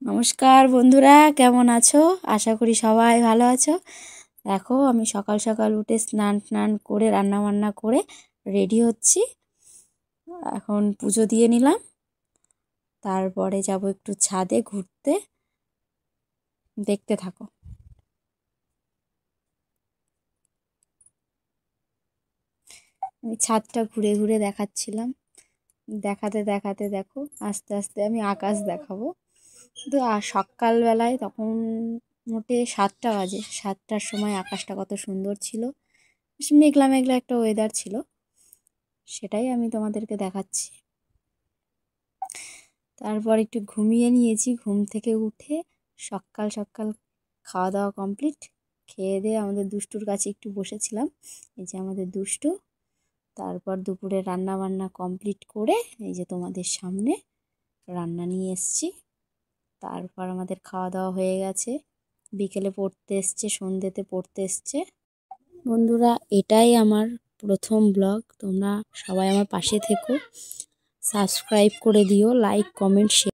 নমস্কার বন্ধুরা, কেমন আছো? আশা করি সবাই ভালো আছো। দেখো, আমি সকাল সকাল উঠে স্নান করে রান্না বান্না করে রেডি হচ্ছি। এখন পুজো দিয়ে নিলাম, তারপরে যাব একটু ছাদে ঘুরতে। দেখতে থাকো। আমি ছাদটা ঘুরে ঘুরে দেখাচ্ছিলাম। দেখাতে দেখাতে দেখো, আস্তে আস্তে আমি আকাশ দেখাবো। কিন্তু সকালবেলায় তখন মোটে 7টা বাজে। 7টার সময় আকাশটা কত সুন্দর ছিল, বেশ মেঘলা মেঘলা একটা ওয়েদার ছিল, সেটাই আমি তোমাদেরকে দেখাচ্ছি। তারপর একটু ঘুমিয়ে নিয়েছি। ঘুম থেকে উঠে সকাল সকাল খাওয়া দাওয়া কমপ্লিট। খেয়ে দিয়ে আমাদের দুষ্টুর কাছে একটু বসেছিলাম। এই যে আমাদের দুষ্টু। তারপর দুপুরে রান্না বান্না কমপ্লিট করে এই যে তোমাদের সামনে রান্না নিয়ে এসছি। তারপর আমাদের খাওয়া দাওয়া হয়ে গেছে। বিকেলে পড়তে এসছে, সন্ধ্যেতে পড়তে এসছে। বন্ধুরা, এটাই আমার প্রথম ব্লগ। তোমরা সবাই আমার পাশে থেকো, সাবস্ক্রাইব করে দিও, লাইক কমেন্ট শেয়ার।